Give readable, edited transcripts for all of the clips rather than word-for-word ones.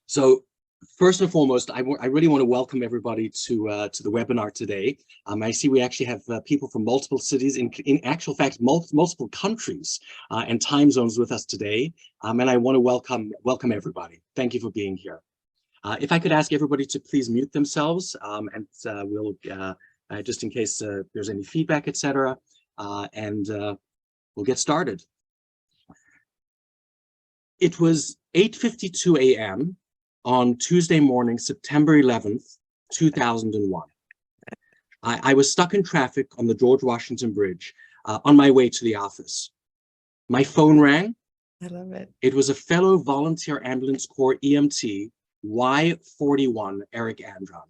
So first and foremost, I really want to welcome everybody to the webinar today. I see we actually have people from multiple cities, in actual fact, multiple countries and time zones with us today. And I want to welcome everybody. Thank you for being here. If I could ask everybody to please mute themselves, and we'll just in case there's any feedback, etc. And we'll get started. It was 8:52 a.m. on Tuesday morning, September 11th, 2001. I was stuck in traffic on the George Washington Bridge on my way to the office. My phone rang. I love it. It was a fellow volunteer ambulance corps EMT, Y41, Eric Andron.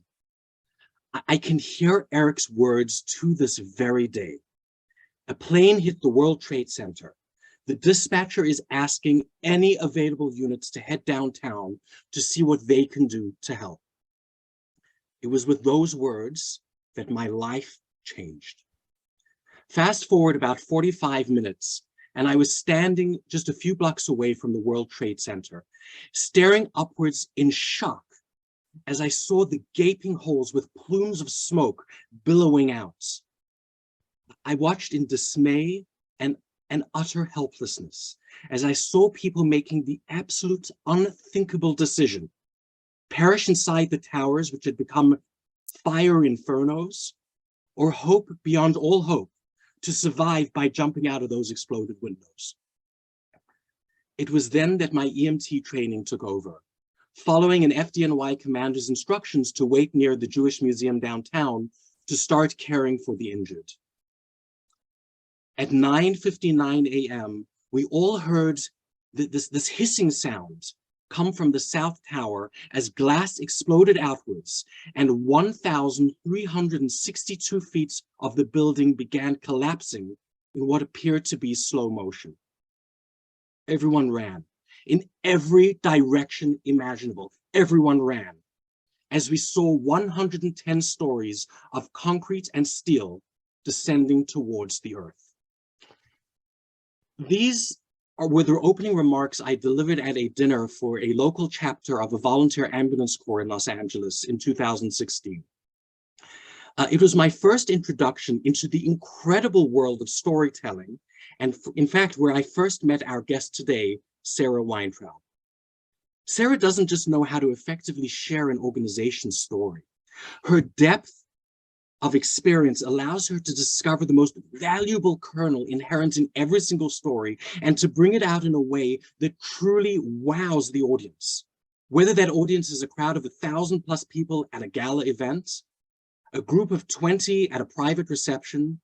I can hear Eric's words to this very day. A plane hit the World Trade Center. The dispatcher is asking any available units to head downtown to see what they can do to help. It was with those words that my life changed. Fast forward about 45 minutes, and I was standing just a few blocks away from the World Trade Center, staring upwards in shock as I saw the gaping holes with plumes of smoke billowing out. I watched in dismay and utter helplessness as I saw people making the absolute unthinkable decision, perish inside the towers which had become fire infernos, or hope beyond all hope to survive by jumping out of those exploded windows. It was then that my EMT training took over, following an FDNY commander's instructions to wait near the Jewish Museum downtown to start caring for the injured. At 9:59 a.m., we all heard this hissing sound come from the South Tower as glass exploded outwards and 1,362 feet of the building began collapsing in what appeared to be slow motion. Everyone ran in every direction imaginable. Everyone ran as we saw 110 stories of concrete and steel descending towards the earth. These were the opening remarks I delivered at a dinner for a local chapter of a volunteer ambulance corps in Los Angeles in 2016. It was my first introduction into the incredible world of storytelling, and in fact, where I first met our guest today, Sarah Weintraub. Sarah doesn't just know how to effectively share an organization's story. Her depth of experience allows her to discover the most valuable kernel inherent in every single story and to bring it out in a way that truly wows the audience. Whether that audience is a crowd of 1,000+ people at a gala event, a group of 20 at a private reception,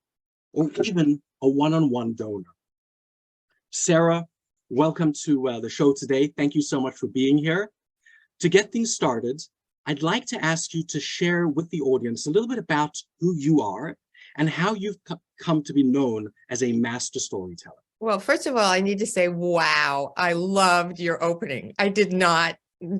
or even a one-on-one donor. Sarah, welcome to the show today. Thank you so much for being here. To get things started, I'd like to ask you to share with the audience a little bit about who you are and how you've come to be known as a master storyteller. Well, first of all, I need to say, wow, I loved your opening. I did not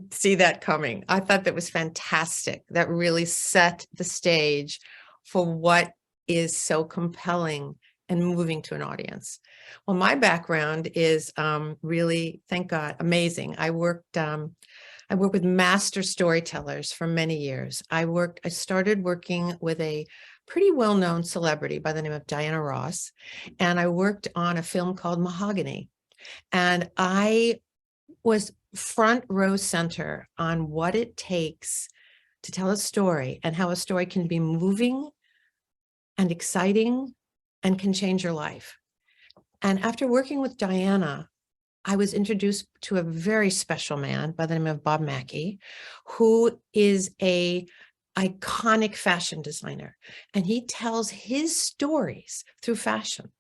see that coming. I thought that was fantastic. That really set the stage for what is so compelling and moving to an audience. Well, my background is really, thank God, amazing. I worked with master storytellers for many years. I started working with a pretty well-known celebrity by the name of Diana Ross, and I worked on a film called Mahogany. And I was front row center on what it takes to tell a story and how a story can be moving and exciting and can change your life. And after working with Diana, I was introduced to a very special man by the name of Bob Mackie, who is an iconic fashion designer, and he tells his stories through fashion.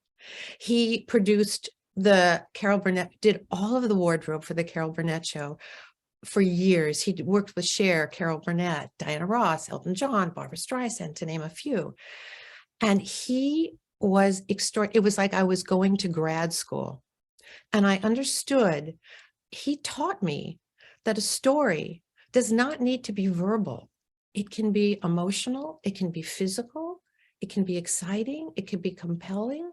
He produced the Carol Burnett, did all of the wardrobe for the Carol Burnett show for years. He worked with Cher, Carol Burnett, Diana Ross, Elton John, Barbra Streisand, to name a few. And he was extraordinary. It was like I was going to grad school. And I understood, he taught me that a story does not need to be verbal. It can be emotional, it can be physical, it can be exciting, it can be compelling,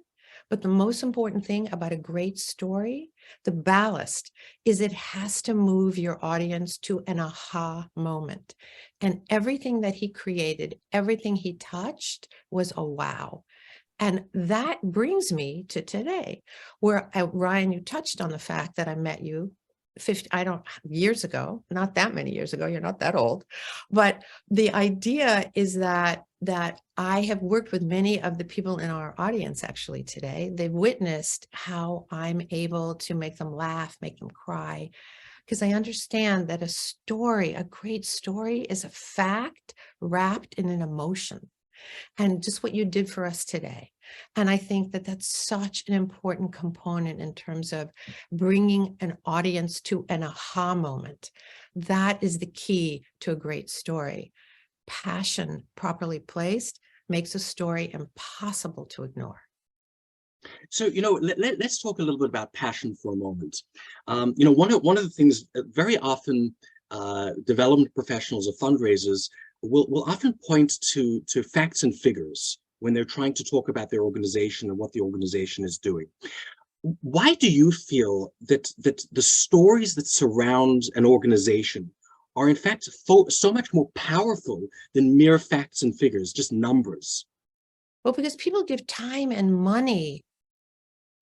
But the most important thing about a great story, the ballast, is it has to move your audience to an aha moment. And everything that he created, everything he touched was a wow. And that brings me to today, where Ryan, you touched on the fact that I met you years ago, not that many years ago, you're not that old, but the idea is that I have worked with many of the people in our audience actually today. They've witnessed how I'm able to make them laugh, make them cry, because I understand that a great story is a fact wrapped in an emotion. And just what you did for us today. And I think that that's such an important component in terms of bringing an audience to an aha moment. That is the key to a great story. Passion properly placed makes a story impossible to ignore. So, let's talk a little bit about passion for a moment. One of the things very often development professionals or fundraisers will often point to facts and figures when they're trying to talk about their organization and what the organization is doing. Why do you feel that the stories that surround an organization are in fact so much more powerful than mere facts and figures, just numbers? Well, because people give time and money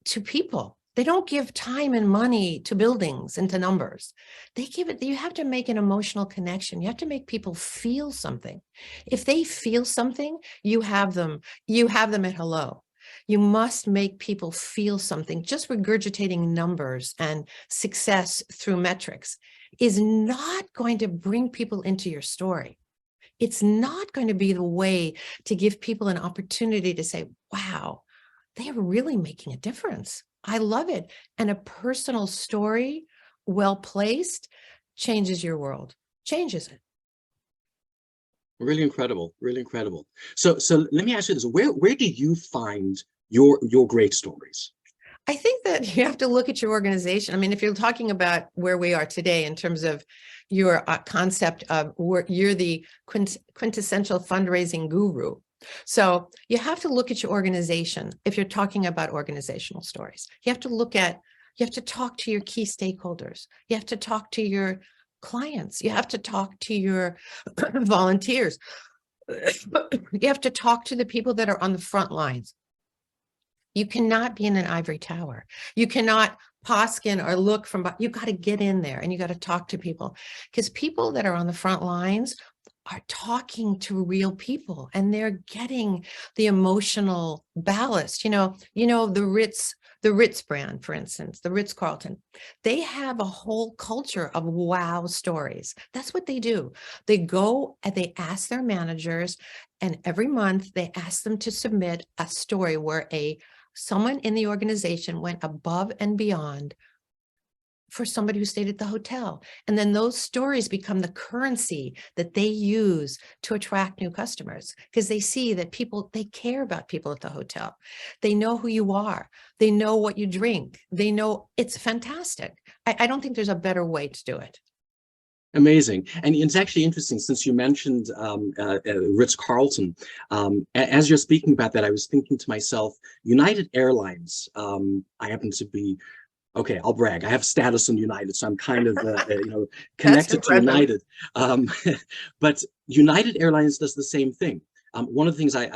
to people. They don't give time and money to buildings and to numbers. They give it, you have to make an emotional connection. You have to make people feel something. If they feel something, you have them at hello. You must make people feel something. Just regurgitating numbers and success through metrics is not going to bring people into your story. It's not going to be the way to give people an opportunity to say, wow, they are really making a difference. I love it. And a personal story, well placed, changes your world, changes it. Really incredible, really incredible. So let me ask you this: where do you find your great stories? I think that you have to look at your organization. I mean, if you're talking about where we are today in terms of your concept of where you're the quintessential fundraising guru. So you have to look at your organization. If you're talking about organizational stories, you have to talk to your key stakeholders. You have to talk to your clients. You have to talk to your volunteers. You have to talk to the people that are on the front lines. You cannot be in an ivory tower. You cannot poskin or look from, you got to get in there and you got to talk to people, because people that are on the front lines are talking to real people and they're getting the emotional ballast. The Ritz brand, for instance, the Ritz-Carlton, they have a whole culture of wow stories. That's what they do. They go and they ask their managers, and every month they ask them to submit a story where someone in the organization went above and beyond for somebody who stayed at the hotel. And then those stories become the currency that they use to attract new customers, because they see that they care about people at the hotel. They know who you are. They know what you drink. They know. It's fantastic. I don't think there's a better way to do it. Amazing. And it's actually interesting, since you mentioned Ritz-Carlton. As you're speaking about that, I was thinking to myself, United Airlines, I happen to be, okay, I'll brag, I have status on United, so I'm kind of connected to United. But United Airlines does the same thing. One of the things I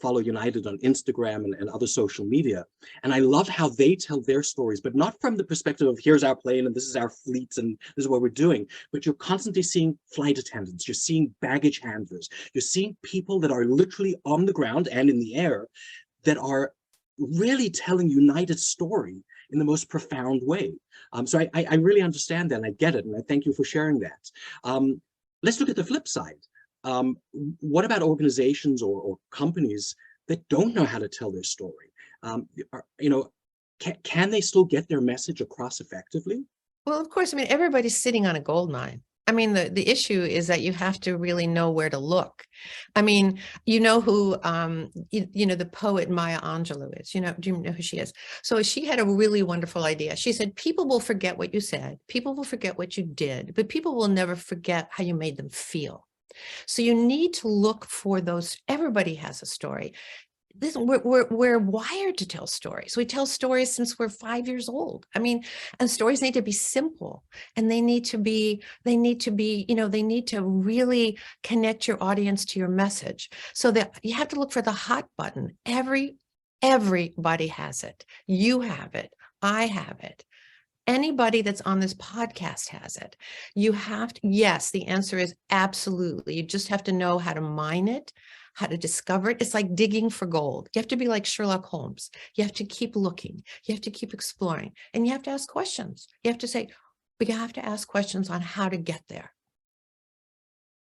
follow United on Instagram and other social media, and I love how they tell their stories, but not from the perspective of here's our plane and this is our fleet and this is what we're doing, but you're constantly seeing flight attendants, you're seeing baggage handlers, you're seeing people that are literally on the ground and in the air that are really telling United's story in the most profound way. So I really understand that, and I get it, and I thank you for sharing that. Let's look at the flip side. What about organizations or companies that don't know how to tell their story? Can they still get their message across effectively? Well, of course, I mean, everybody's sitting on a gold mine. I mean, the issue is that you have to really know where to look. I mean, you know who, the poet Maya Angelou is, do you know who she is? So she had a really wonderful idea. She said, people will forget what you said, people will forget what you did, but people will never forget how you made them feel. So you need to look for those. Everybody has a story. listen, we're wired to tell stories. We tell stories since we're 5 years old. I mean, and stories need to be simple, and they need to be, they need to really connect your audience to your message. So that you have to look for the hot button. Everybody has it. You have it. I have it. Anybody that's on this podcast has it. You have to, yes, the answer is absolutely. You just have to know how to mine it, how to discover it. It's like digging for gold. You have to be like Sherlock Holmes. You have to keep looking. You have to keep exploring, and you have to ask questions. You have to say, we have to ask questions on how to get there.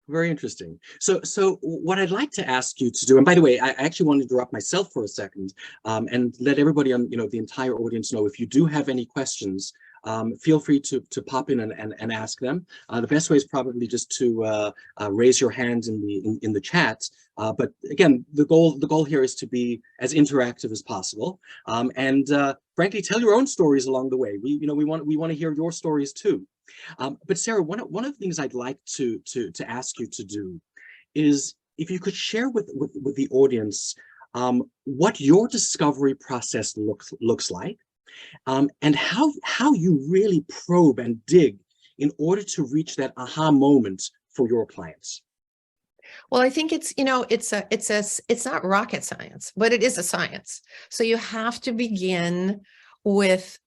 Very interesting. So what I'd like to ask you to do, and by the way, I actually want to interrupt myself for a second, and let everybody on, the entire audience know, if you do have any questions, feel free to pop in and ask them. The best way is probably just to raise your hand in the chat. But again, the goal here is to be as interactive as possible, and frankly, tell your own stories along the way. We want to hear your stories too. But Sarah, one of the things I'd like to ask you to do is, if you could share with the audience what your discovery process looks like, and how you really probe and dig in order to reach that aha moment for your clients. Well, I think it's not rocket science, but it is a science. So you have to begin with,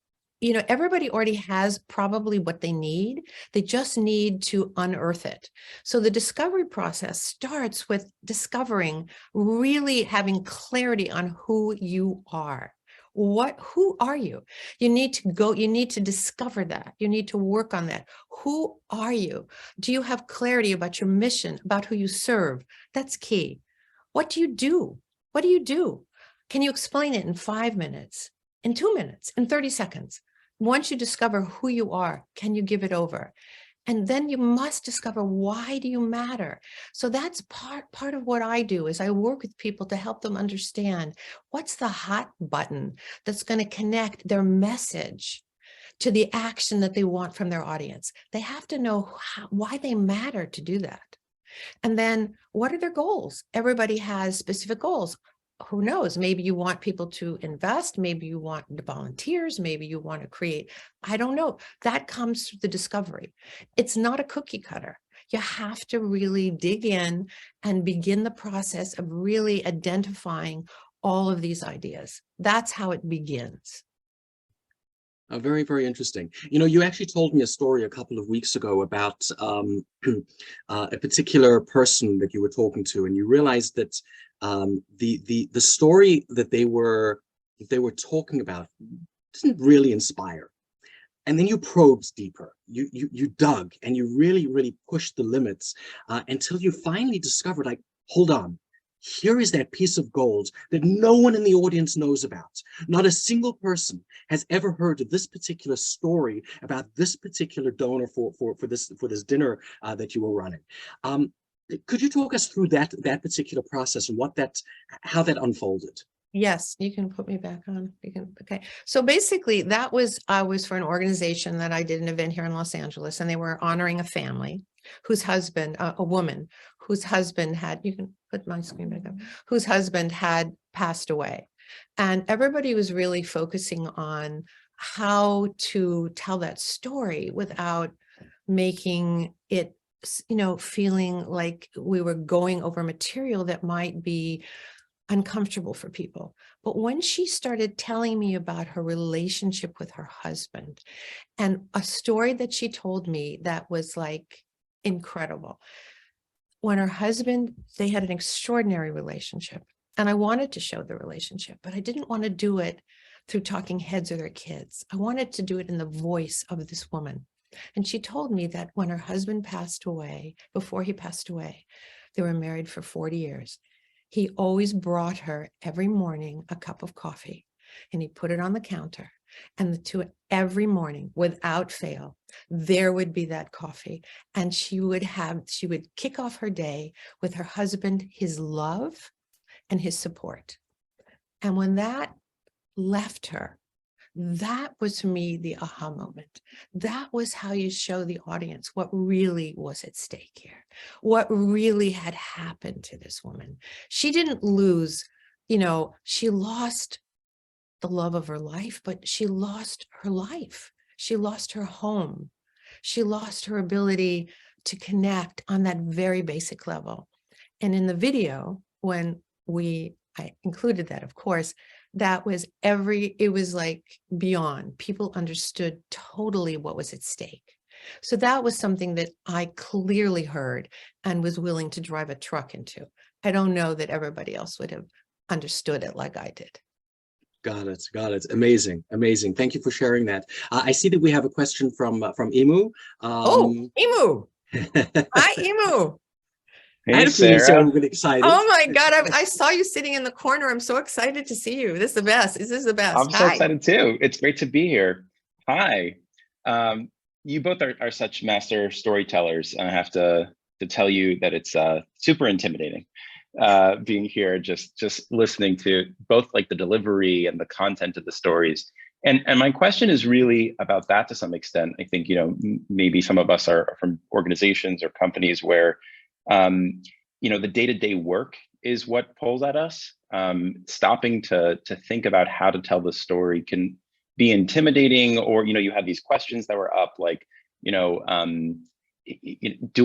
everybody already has probably what they need. They just need to unearth it. So the discovery process starts with discovering, really having clarity on who you are. Who are you? You need to discover that. You need to work on that. Who are you? Do you have clarity about your mission, about who you serve? That's key. What do you do? What do you do? Can you explain it in 5 minutes, in 2 minutes, in 30 seconds? Once you discover who you are, can you give it over? And then you must discover, why do you matter? So that's part of what I do, is I work with people to help them understand what's the hot button that's going to connect their message to the action that they want from their audience. They have to know why they matter to do that. And then, what are their goals? Everybody has specific goals. Who knows? Maybe you want people to invest. Maybe you want volunteers. Maybe you want to create. I don't know. That comes through the discovery. It's not a cookie cutter. You have to really dig in and begin the process of really identifying all of these ideas. That's how it begins. Very, very interesting. You actually told me a story a couple of weeks ago about a particular person that you were talking to, and you realized that the story that they were talking about didn't really inspire. And then you probed deeper. You dug, and you really pushed the limits until you finally discovered, like, hold on. Here is that piece of gold that no one in the audience knows about. Not a single person has ever heard of this particular story about this particular donor for this dinner that you were running. Could you talk us through that particular process and how that unfolded? Yes, you can put me back on. Okay. So basically, I was for an organization that I did an event here in Los Angeles, and they were honoring a family whose husband, a woman whose husband had, you can put my screen back up, whose husband had passed away. And everybody was really focusing on how to tell that story without making it, feeling like we were going over material that might be uncomfortable for people. But when she started telling me about her relationship with her husband, and a story that she told me that was like incredible. When her husband, they had an extraordinary relationship, and I wanted to show the relationship, but I didn't want to do it through talking heads or their kids. I wanted to do it in the voice of this woman. And she told me that when her husband passed away, before he passed away, they were married for 40 years. He always brought her every morning a cup of coffee, and he put it on the counter, and the two, every morning without fail, there would be that coffee. And she would kick off her day with her husband, his love and his support. And when that left her, that was for me the aha moment. That was how you show the audience what really was at stake here, what really had happened to this woman. She didn't lose she lost the love of her life, but she lost her life. She lost her home. She lost her ability to connect on that very basic level. And in the video, when I included that, of course, that was it was like beyond. People understood totally what was at stake. So that was something that I clearly heard and was willing to drive a truck into. I don't know that everybody else would have understood it like I did. Got it. Got it. Amazing. Amazing. Thank you for sharing that. I see that we have a question from Emu. Oh, Emu. Hi, Emu. Hey, I'm feeling so Sarah. really excited. Oh my God. I saw you sitting in the corner. I'm so excited to see you. This is the best. This is the best. I'm so Hi. excited too. It's great to be here. Hi. You both are such master storytellers, and I have to tell you that it's super intimidating being here, just listening to both like the delivery and the content of the stories. And my question is really about that to some extent. I think, maybe some of us are from organizations or companies where the day-to-day work is what pulls at us. Stopping to think about how to tell the story can be intimidating, or you have these questions that were up, like, do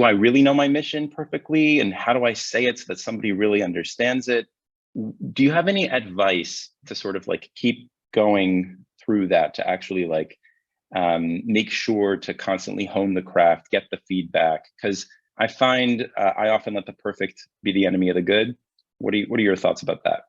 I really know my mission perfectly, and how do I say it so that somebody really understands it? Do you have any advice to sort of like keep going through that, to actually like make sure to constantly hone the craft, get the feedback? Because I find I often let the perfect be the enemy of the good. What are your thoughts about that?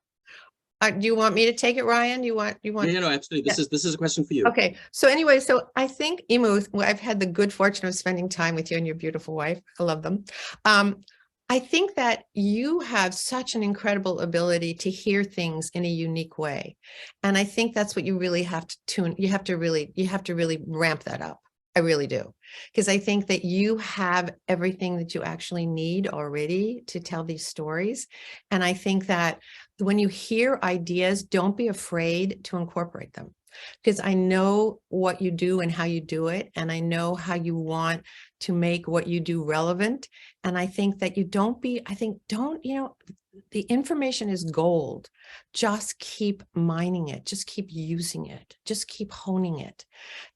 Do you want me to take it, Ryan? You want? Yeah, no, absolutely. This is a question for you. Okay. So anyway, so I think, Emu, I've had the good fortune of spending time with you and your beautiful wife. I love them. I think that you have such an incredible ability to hear things in a unique way. And I think that's what you really have to tune. You have to really ramp that up. I really do. Because I think that you have everything that you actually need already to tell these stories. And I think that when you hear ideas, don't be afraid to incorporate them. Because I know what you do and how you do it. And I know how you want to make what you do relevant. And I think that the information is gold. Just keep mining it. Just keep using it. Just keep honing it.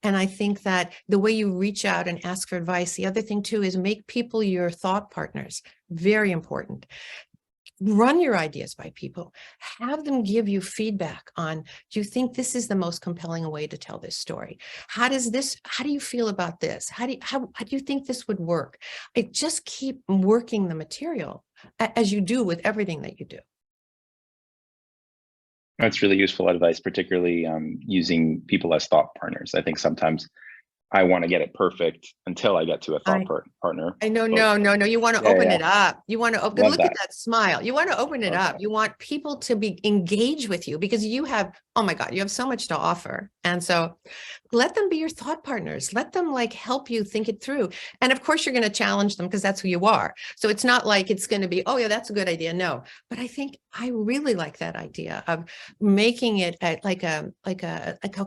And I think that the way you reach out and ask for advice, the other thing too is make people your thought partners. Very important. Run your ideas by people. Have them give you feedback on, do you think this is the most compelling way to tell this story? How do you feel about this? How do you think this would work? I just keep working the material as you do with everything that you do. That's really useful advice, particularly using people as thought partners. I think sometimes I want to get it perfect until I get to a thought partner. I know, no. You want to open it up. You want to open, Love look at that smile. You want to open it up. You want people to be engaged with you because you have, oh my God, you have so much to offer. And so let them be your thought partners. Let them like help you think it through. And of course you're going to challenge them because that's who you are. So it's not like it's going to be, oh yeah, that's a good idea. No, but I think I really like that idea of making it like a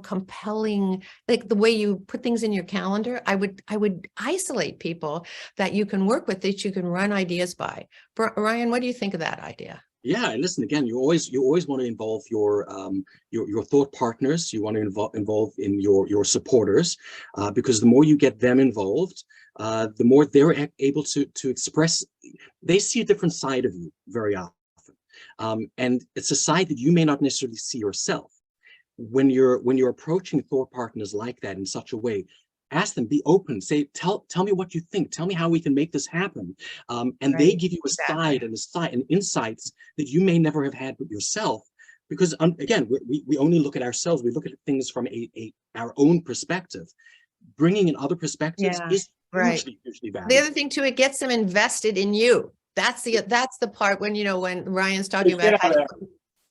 compelling, like the way you put things in your calendar. I would isolate people that you can work with, that you can run ideas by. Ryan, what do you think of that idea? Yeah, and listen, again, you always want to involve your thought partners. You want to involve in your supporters, because the more you get them involved, the more they're able to express. They see a different side of you very often, and it's a side that you may not necessarily see yourself. When you're approaching thought partners like that in such a way, ask them, be open, say, tell me what you think, tell me how we can make this happen. And right. They give you a side and insights that you may never have had with yourself, because again, we only look at ourselves, we look at things from our own perspective. Bringing in other perspectives is hugely valuable. The other thing too, it gets them invested in you. That's the part when, when Ryan's talking about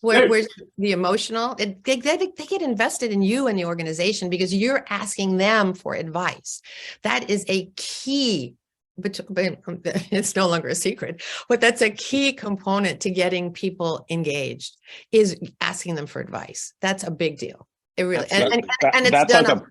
where's the emotional, they get invested in you and the organization because you're asking them for advice. That is a key, but it's no longer a secret, but that's a key component to getting people engaged, is asking them for advice. That's a big deal. It really, and it's that's done. Like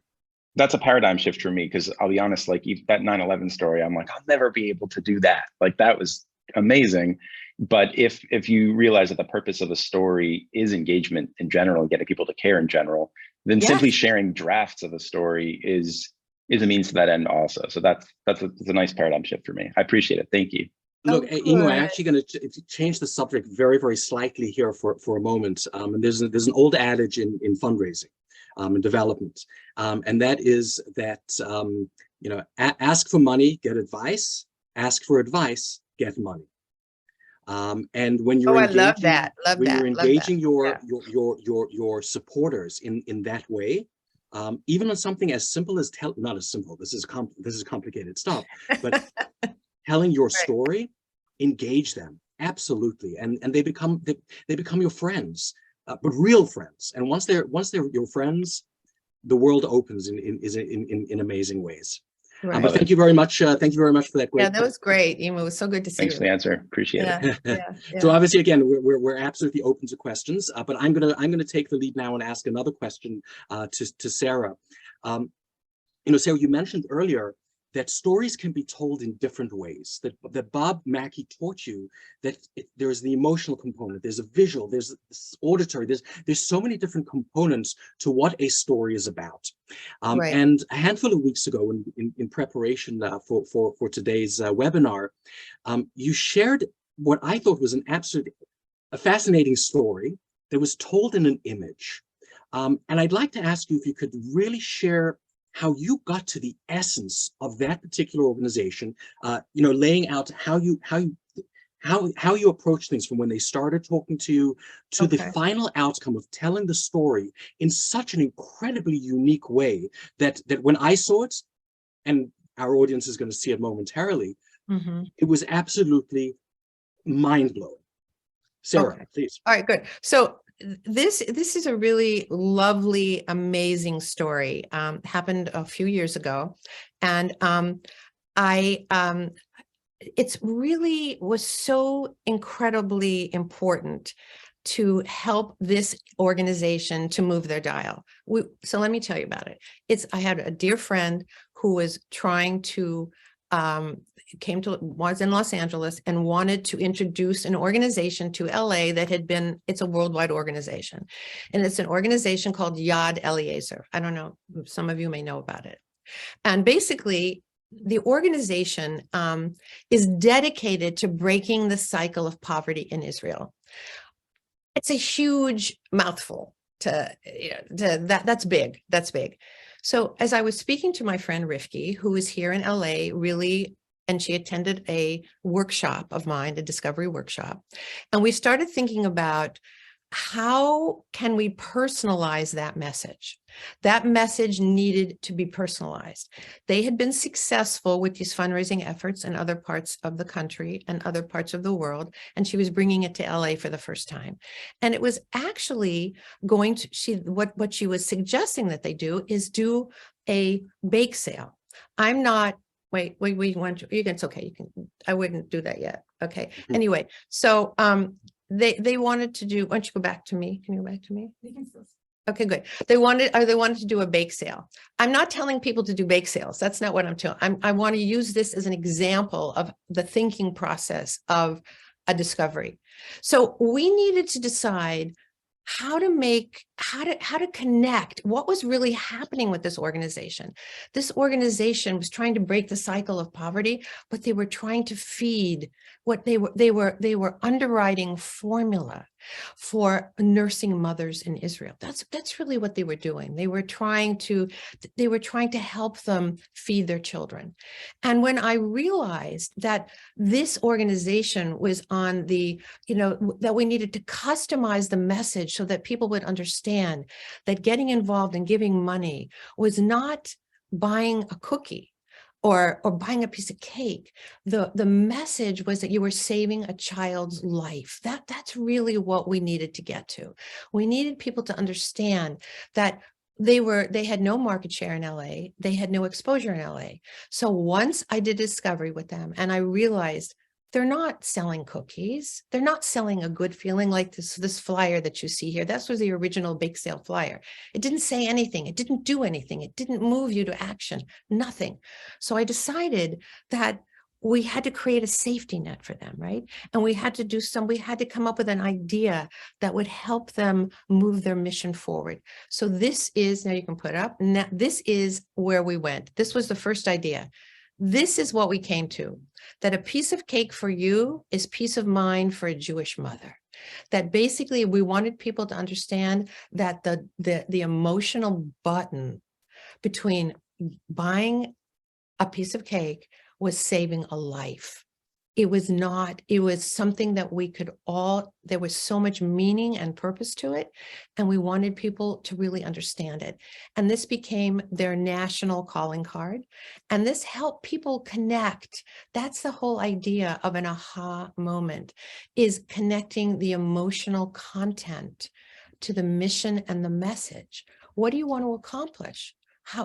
that's a paradigm shift for me, because I'll be honest, like that 9/11 story, I'm like, I'll never be able to do that. Like that was amazing. But if you realize that the purpose of the story is engagement in general and getting people to care in general, then simply Yes. sharing drafts of a story is a means to that end also. So that's a nice paradigm shift for me. I appreciate it. Thank you. Look, Oh, Emo, I'm good. actually going to change the subject very, very slightly here for a moment. And there's an old adage in fundraising and development, and that is that ask for money, get advice. Ask for advice, get money. And when Oh, you're I love engaging, that. Love when that. you're Love that. engaging Yeah. your supporters in that way, even on something as simple as not as simple. This is complicated stuff, but telling your Right. story, engage them absolutely, and they become your friends, but real friends. And once they're your friends, the world opens in amazing ways. Right. But thank you very much. Thank you very much for that great. Yeah, that was great, Emo. It was so good to see Thanks you. for the answer. Appreciate it. Yeah, So yeah. obviously, again, we're absolutely open to questions. But I'm gonna take the lead now and ask another question to Sarah. Sarah, you mentioned earlier that stories can be told in different ways. That Bob Mackie taught you that there's the emotional component, there's a visual, there's auditory, there's so many different components to what a story is about. Right. And a handful of weeks ago, in preparation for today's webinar, you shared what I thought was a fascinating story that was told in an image. And I'd like to ask you if you could really share how you got to the essence of that particular organization, laying out how you approach things from when they started talking to you to the final outcome of telling the story in such an incredibly unique way that when I saw it, and our audience is going to see it momentarily, it was absolutely mind-blowing. Sarah, please. All right, good. So this is a really lovely, amazing story. Happened a few years ago, and it's really was so incredibly important to help this organization to move their dial. So let me tell you about it. I had a dear friend who was trying to was in Los Angeles and wanted to introduce an organization to LA that it's a worldwide organization. And it's an organization called Yad Eliezer. I don't know, some of you may know about it. And basically, the organization is dedicated to breaking the cycle of poverty in Israel. It's a huge mouthful that's big. That's big. So as I was speaking to my friend Rifki, who is here in LA, and she attended a workshop of mine, a discovery workshop. And we started thinking about how can we personalize that message? That message needed to be personalized. They had been successful with these fundraising efforts in other parts of the country and other parts of the world, and she was bringing it to LA for the first time. And it was actually what she was suggesting that they do is do a bake sale. I'm not Wait, it's okay. I wouldn't do that yet. Okay. Anyway, so they wanted to do, why don't you go back to me? Can you go back to me? Okay, good. They wanted to do a bake sale. I'm not telling people to do bake sales. That's not what I'm telling. I want to use this as an example of the thinking process of a discovery. So we needed to decide how to connect what was really happening with this organization. This organization was trying to break the cycle of poverty, but they were trying to feed what they were underwriting formula for nursing mothers in Israel. That's really what they were doing. They were trying to help them feed their children. And when I realized that this organization was on that we needed to customize the message so that people would understand that getting involved and giving money was not buying a cookie or buying a piece of cake. The message was that you were saving a child's life. That's really what we needed to get to. We needed people to understand that they had no market share in LA. They had no exposure in LA. So once I did discovery with them and I realized they're not selling cookies. They're not selling a good feeling like this flyer that you see here. That was the original bake sale flyer. It didn't say anything. It didn't do anything. It didn't move you to action, nothing. So I decided that we had to create a safety net for them, right? And we had to come up with an idea that would help them move their mission forward. So this is, now you can put it up, now this is where we went. This was the first idea. This is what we came to, that a piece of cake for you is peace of mind for a Jewish mother. That basically we wanted people to understand that the emotional button between buying a piece of cake was saving a life. It was not, it was something that we could all, there was so much meaning and purpose to it. And we wanted people to really understand it. And this became their national calling card. And this helped people connect. That's the whole idea of an aha moment, is connecting the emotional content to the mission and the message. What do you want to accomplish?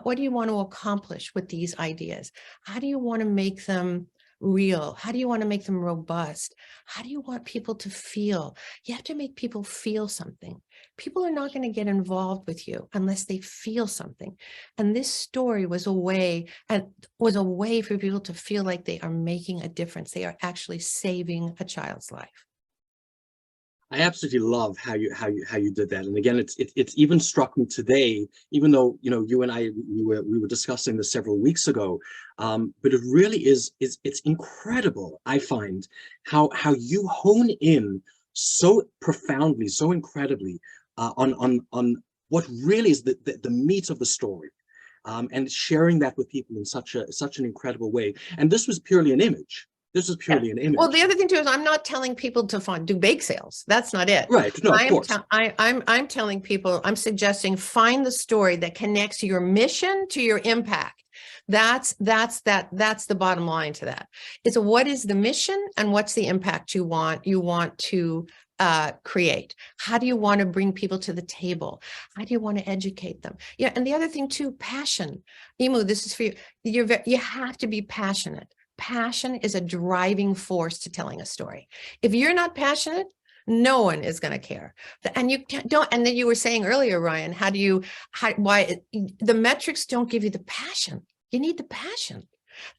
What do you want to accomplish with these ideas? How do you want to make them real? How do you want to make them robust? How do you want people to feel? You have to make people feel something. People are not going to get involved with you unless they feel something. And this story was a way for people to feel like they are making a difference. They are actually saving a child's life. I absolutely love how you did that. And again, it's even struck me today, even though, you know, you and I, we were discussing this several weeks ago, but it really it's incredible. I find how you hone in so profoundly, so incredibly on what really is the meat of the story, and sharing that with people in such an incredible way. And this was purely an image. This is purely an image. Well, the other thing too is I'm not telling people to do bake sales. That's not it. Right. No, of course. I'm telling people, I'm suggesting find the story that connects your mission to your impact. That's the bottom line to that. It's what is the mission and what's the impact you want to create. How do you want to bring people to the table? How do you want to educate them? Yeah. And the other thing too, passion. Emu, this is for you. You have to be passionate. Passion is a driving force to telling a story. If you're not passionate, no one is going to care. And you don't. And then you were saying earlier, Ryan, why the metrics don't give you the passion. You need the passion.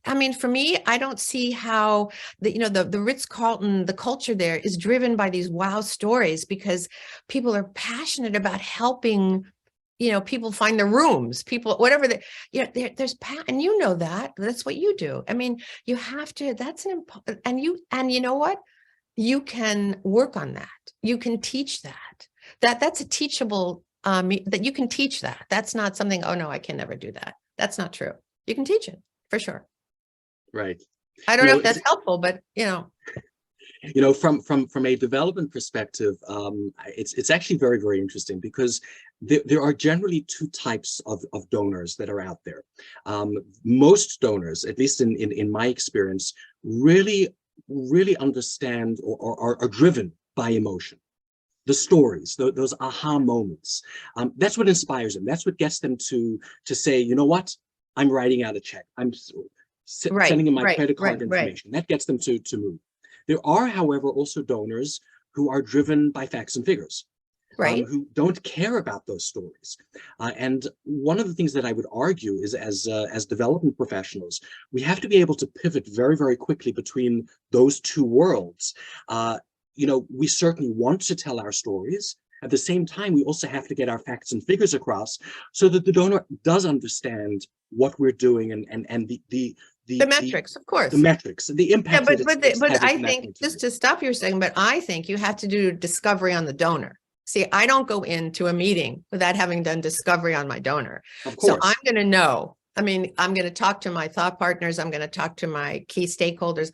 I mean, for me, I don't see how the Ritz-Carlton, the culture there is driven by these wow stories because people are passionate about helping. People find their rooms, people, whatever there's, and you know that's what you do. I mean, you have to, and you know what? You can work on that. You can teach that. That's a teachable, that you can teach that. That's not something, oh no, I can never do that. That's not true. You can teach it for sure. Right. I don't know if that's helpful, but from a development perspective, it's actually very, very interesting because there are generally two types of donors that are out there. Most donors, at least in my experience, really understand or are driven by emotion. The stories, those aha moments. That's what inspires them. That's what gets them to say, you know what, I'm writing out a check. I'm sending in my credit card information. That gets them to move. There are, however, also donors who are driven by facts and figures, who don't care about those stories. And one of the things that I would argue is as development professionals, we have to be able to pivot very, very quickly between those two worlds. We certainly want to tell our stories. At the same time, we also have to get our facts and figures across so that the donor does understand what we're doing and the metrics, of course. The metrics, the impact. Yeah, but I think, just to stop your saying, but I think you have to do discovery on the donor. See, I don't go into a meeting without having done discovery on my donor. Of course. So I'm going to know. I mean, I'm going to talk to my thought partners. I'm going to talk to my key stakeholders.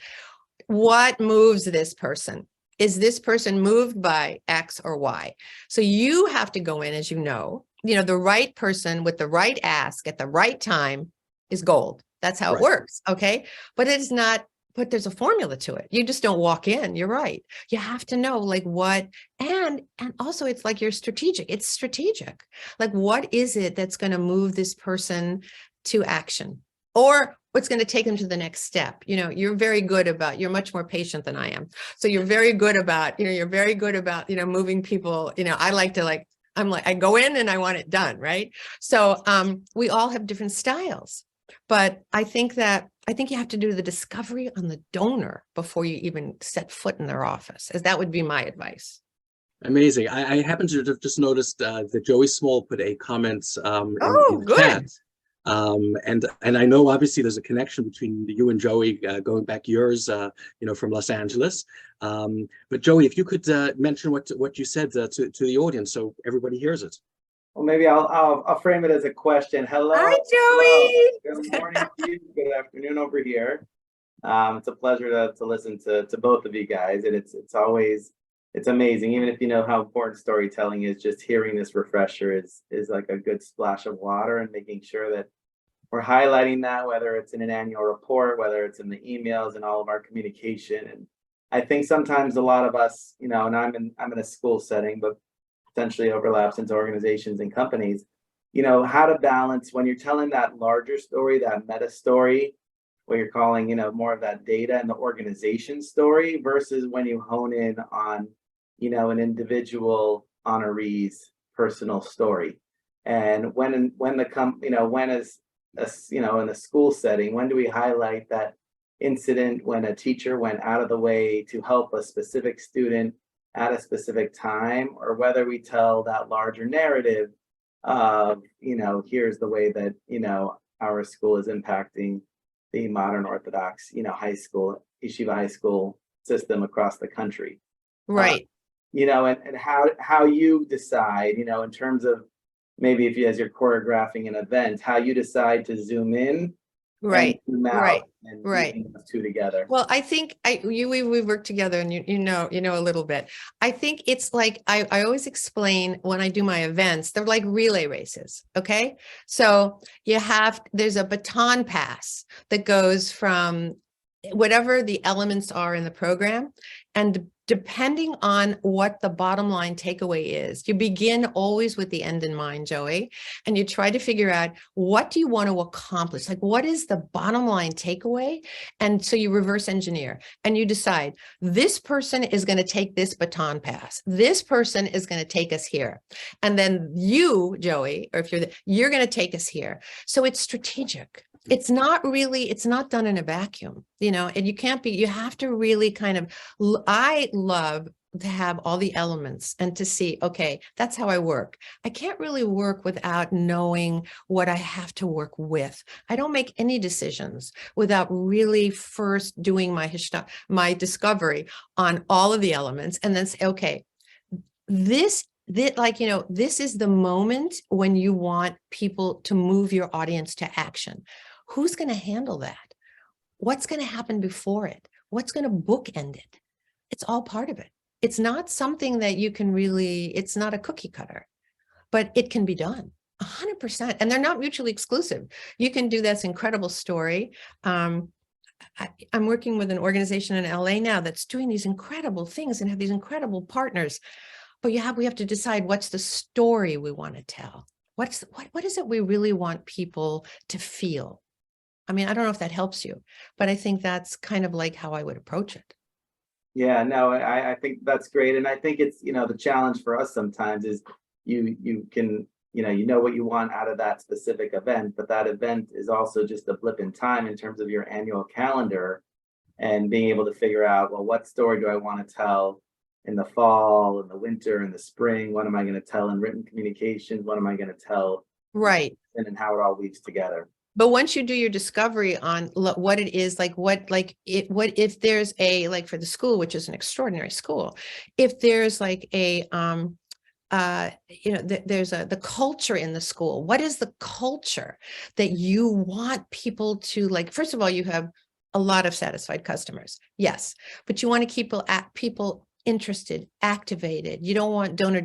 What moves this person? Is this person moved by X or Y? So you have to go in, as you know, the right person with the right ask at the right time is gold. That's how it works. Okay. But it's not, but there's a formula to it. You just don't walk in. You're right. You have to know like what, and also it's like you're strategic. It's strategic. Like, what is it that's going to move this person to action, or what's going to take them to the next step? You're very good about, you're much more patient than I am. So you're very good about, moving people. I like to I go in and I want it done. Right. So we all have different styles. But I think that I think you have to do the discovery on the donor before you even set foot in their office, as that would be my advice. Amazing. I happen to have just noticed that Joey Small put a comment in Oh, the good. chat. And I know obviously there's a connection between you and Joey going back years, from Los Angeles. But Joey, if you could mention what you said to the audience so everybody hears it. Well, maybe I'll frame it as a question. Hello. Hi, Hello. Joey. Good morning to you. Good afternoon over here. It's a pleasure to listen to both of you guys, and it's amazing. Even if you know how important storytelling is, just hearing this refresher is like a good splash of water, and making sure that we're highlighting that, whether it's in an annual report, whether it's in the emails and all of our communication. And I think sometimes a lot of us, and I'm in a school setting, but potentially overlaps into organizations and companies, how to balance when you're telling that larger story, that meta story, what you're calling, more of that data and the organization story, versus when you hone in on, an individual honoree's personal story. And when in a school setting, when do we highlight that incident when a teacher went out of the way to help a specific student at a specific time, or whether we tell that larger narrative of, here's the way that, our school is impacting the modern Orthodox, high school, yeshiva high school system across the country. Right. And how you decide, in terms of maybe if you, as you're choreographing an event, how you decide to zoom in, Right. and zoom out, Right. and Right. bringing those two together. Well, I think we worked together, and you know a little bit. I think it's like I always explain when I do my events, they're like relay races. Okay. So there's a baton pass that goes from whatever the elements are in the program. And depending on what the bottom line takeaway is, you begin always with the end in mind, Joey, and you try to figure out, what do you want to accomplish? Like, what is the bottom line takeaway? And so you reverse engineer and you decide, this person is going to take this baton pass. This person is going to take us here. And then you, Joey, or if you're going to take us here. So it's strategic. It's not done in a vacuum, and you have to really kind of, I love to have all the elements and to see, okay, that's how I work. I can't really work without knowing what I have to work with. I don't make any decisions without really first doing my discovery on all of the elements, and then say, okay, this is the moment when you want people to move your audience to action. Who's going to handle that? What's going to happen before it? What's going to bookend it? It's all part of it. It's not something that you can it's not a cookie cutter, but it can be done 100%. And they're not mutually exclusive. You can do this incredible story. I'm working with an organization in LA now that's doing these incredible things and have these incredible partners. But we have to decide, what's the story we want to tell? What is it we really want people to feel? I mean, I don't know if that helps you, but I think that's kind of like how I would approach it. Yeah, no, I think that's great. And I think it's, the challenge for us sometimes is you can, what you want out of that specific event, but that event is also just a blip in time in terms of your annual calendar, and being able to figure out, well, what story do I want to tell in the fall, in the winter, in the spring? What am I going to tell in written communications? What am I going to tell? Right. And how it all weaves together. But once you do your discovery on what it is, what if there's for the school, which is an extraordinary school, if there's there's the culture in the school. What is the culture that you want people to like? First of all, you have a lot of satisfied customers. Yes. But you want to keep people interested, activated. You don't want donor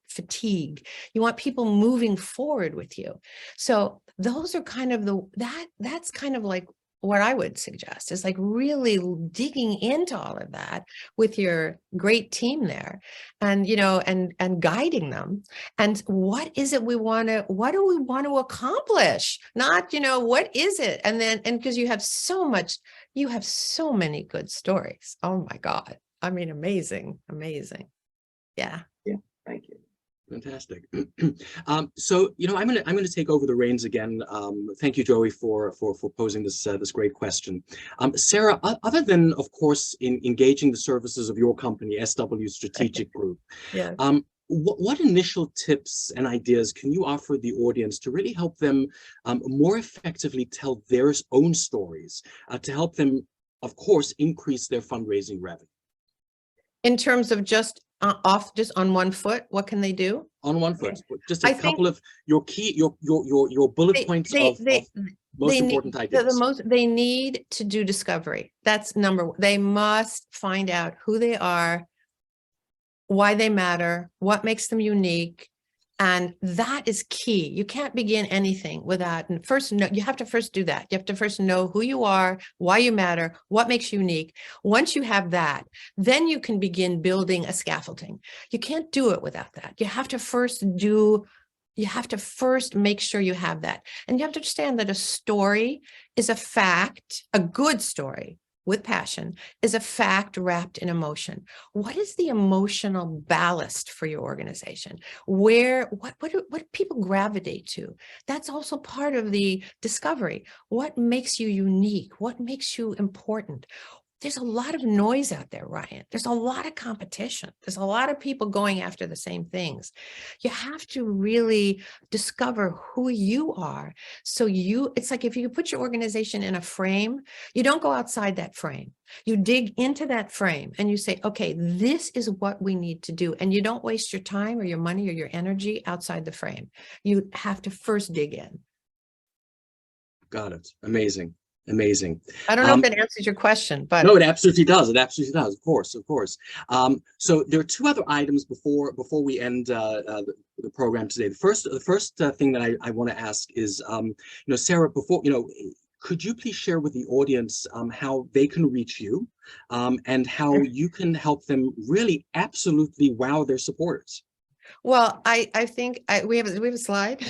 fatigue. You want people moving forward with you. So those are kind of that's kind of like what I would suggest, is like really digging into all of that with your great team there, and and guiding them. And what do we want to accomplish? Not, what is it? And because you have so many good stories. Oh my God. I mean, amazing. Yeah. Yeah. Thank you. Fantastic. So, I'm gonna take over the reins again. Thank you, Joey, for posing this great question. Sarah, other than, of course, in engaging the services of your company, SW Strategic Group, Yeah. what initial tips and ideas can you offer the audience to really help them more effectively tell their own stories, to help them, of course, increase their fundraising revenue? In terms of just just on one foot, what can they do? On one foot, just a I couple of your key, your bullet points of most important ideas. They need to do discovery. That's number one. They must find out who they are, why they matter, what makes them unique. And that is key. You can't begin anything without first know. You have to first do that. You have to first know who you are, why you matter, what makes you unique. Once you have that, then you can begin building a scaffolding. You can't do it without that. You have to first make sure you have that. And you have to understand that a story is a fact, a good story with passion is a fact wrapped in emotion. What is the emotional ballast for your organization? What do people gravitate to? That's also part of the discovery. What makes you unique? What makes you important? There's a lot of noise out there, Ryan. There's a lot of competition. There's a lot of people going after the same things. You have to really discover who you are. So it's like if you put your organization in a frame, you don't go outside that frame. You dig into that frame and you say, okay, this is what we need to do. And you don't waste your time or your money or your energy outside the frame. You have to first dig in. Got it. Amazing. Amazing. I don't know if that answers your question, but no, it absolutely does. It absolutely does. Of course, of course. So there are two other items before we end the program today. The first thing that I want to ask is, Sarah, could you please share with the audience how they can reach you, and how you can help them really absolutely wow their supporters? Well, I think we have a slide.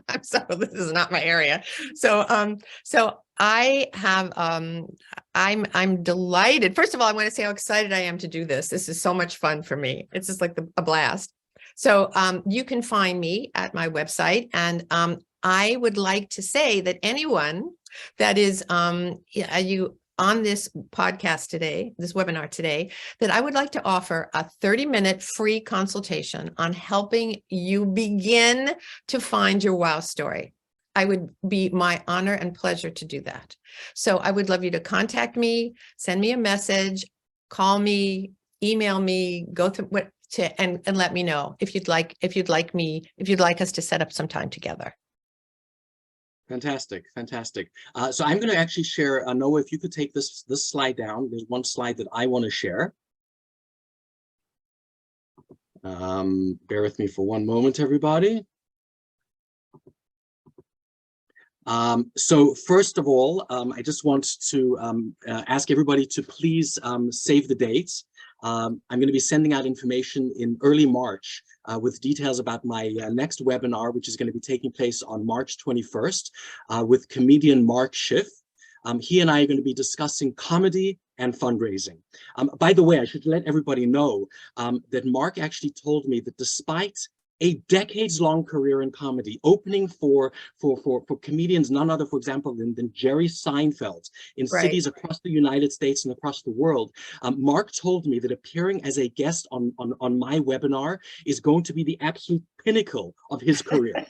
I'm sorry, this is not my area. So I have I'm delighted. First of all, I want to say how excited I am to do this. This is so much fun for me. It's just like a blast. So you can find me at my website, and I would like to say that anyone that is you on this podcast today, this webinar today, that I would like to offer a 30-minute free consultation on helping you begin to find your wow story. I would be my honor and pleasure to do that. So I would love you to contact me, send me a message, call me, email me, go to and let me know if you'd like us to set up some time together. Fantastic, fantastic. So I'm going to actually share, Noah, if you could take this slide down. There's one slide that I want to share. Bear with me for one moment, everybody. So first of all, I just want to ask everybody to please save the dates. I'm going to be sending out information in early March with details about my next webinar, which is going to be taking place on March 21st with comedian Mark Schiff. He and I are going to be discussing comedy and fundraising. By the way, I should let everybody know that Mark actually told me that despite a decades-long career in comedy, opening for comedians, none other, for example, than Jerry Seinfeld in cities across the United States and across the world. Mark told me that appearing as a guest on my webinar is going to be the absolute pinnacle of his career.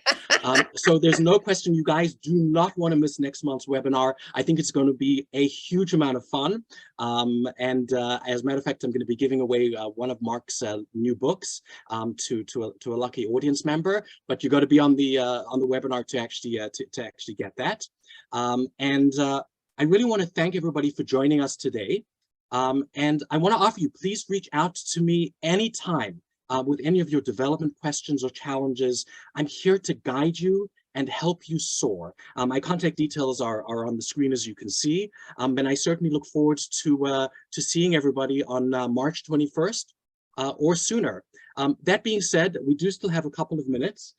So there's no question, you guys do not want to miss next month's webinar. I think it's going to be a huge amount of fun. And as a matter of fact, I'm going to be giving away one of Mark's new books to a lucky audience member. But you got to be on the webinar to actually get that. And I really want to thank everybody for joining us today. And I want to offer you, please reach out to me anytime with any of your development questions or challenges. I'm here to guide you and help you soar. My contact details are on the screen, as you can see. And I certainly look forward to seeing everybody on March 21st or sooner. That being said, we do still have a couple of minutes.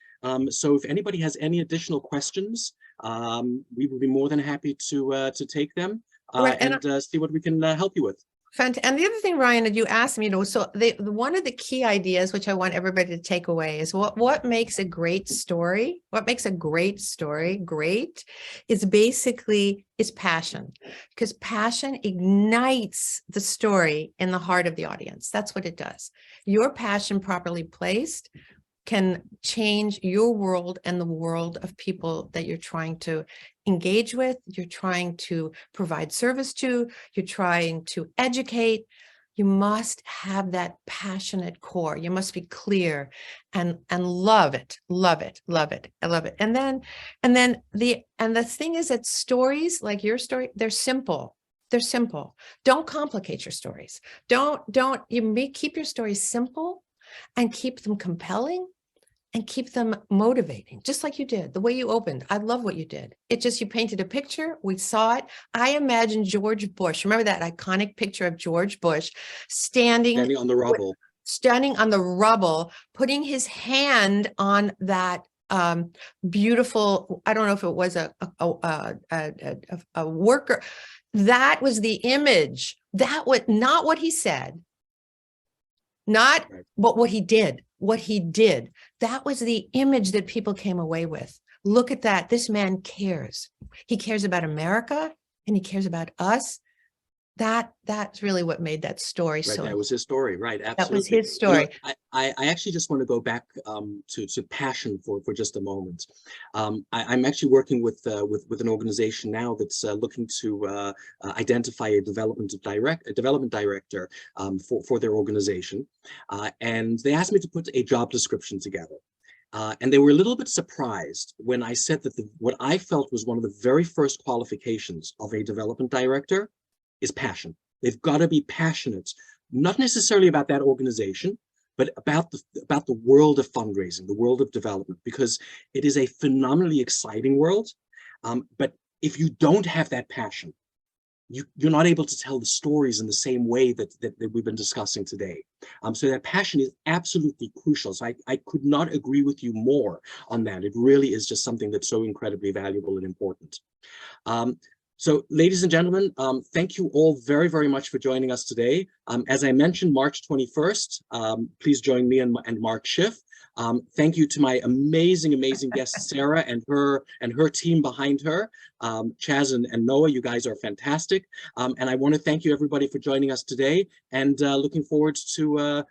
So if anybody has any additional questions, we will be more than happy to take them and see what we can help you with. And the other thing, Ryan, that you asked me, so one of the key ideas, which I want everybody to take away, is what makes a great story, what makes a great story great is basically is passion, because passion ignites the story in the heart of the audience. That's what it does. Your passion properly placed can change your world and the world of people that you're trying to engage with, you're trying to provide service to, you're trying to educate. You must have that passionate core. You must be clear and love it, love it, love it. I love it. And the thing is that stories like your story, they're simple. They're simple. Don't complicate your stories. Keep your stories simple and keep them compelling and keep them motivating, just like you did, the way you opened. I love what you did. You painted a picture, we saw it. I imagine George Bush, remember that iconic picture of George Bush standing on the rubble. Putting his hand on that beautiful, I don't know if it was a worker. That was the image. That was not what he said, not but what he did. What he did, that was the image that people came away with. Look at that. This man cares. He cares about America and he cares about us. That's really what made that story Right, so. that was his story, right? Absolutely. That was his story. I actually just want to go back to passion for just a moment. I'm actually working with an organization now that's looking to identify a development director for their organization, and they asked me to put a job description together. And they were a little bit surprised when I said that what I felt was one of the very first qualifications of a development director is passion. They've got to be passionate, not necessarily about that organization, but about the world of fundraising, the world of development, because it is a phenomenally exciting world. But if you don't have that passion, you're not able to tell the stories in the same way that we've been discussing today. So that passion is absolutely crucial. So I could not agree with you more on that. It really is just something that's so incredibly valuable and important. So ladies and gentlemen, thank you all very, very much for joining us today. As I mentioned, March 21st, please join me and Mark Schiff. Thank you to my amazing guest, Sarah, and her team behind her, Chaz and Noah. You guys are fantastic. And I want to thank you everybody for joining us today, and looking forward to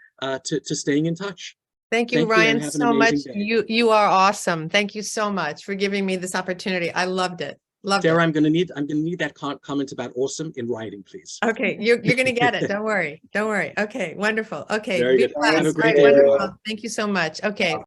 staying in touch. Thank you, Ryan, so much. You are awesome. Thank you so much for giving me this opportunity. I loved it. Sarah, I'm gonna need that comment about awesome in writing, please. Okay, you're gonna get it. Don't worry. Okay, wonderful. Okay, very good. Have a great day, wonderful. everyone. Thank you so much. Okay.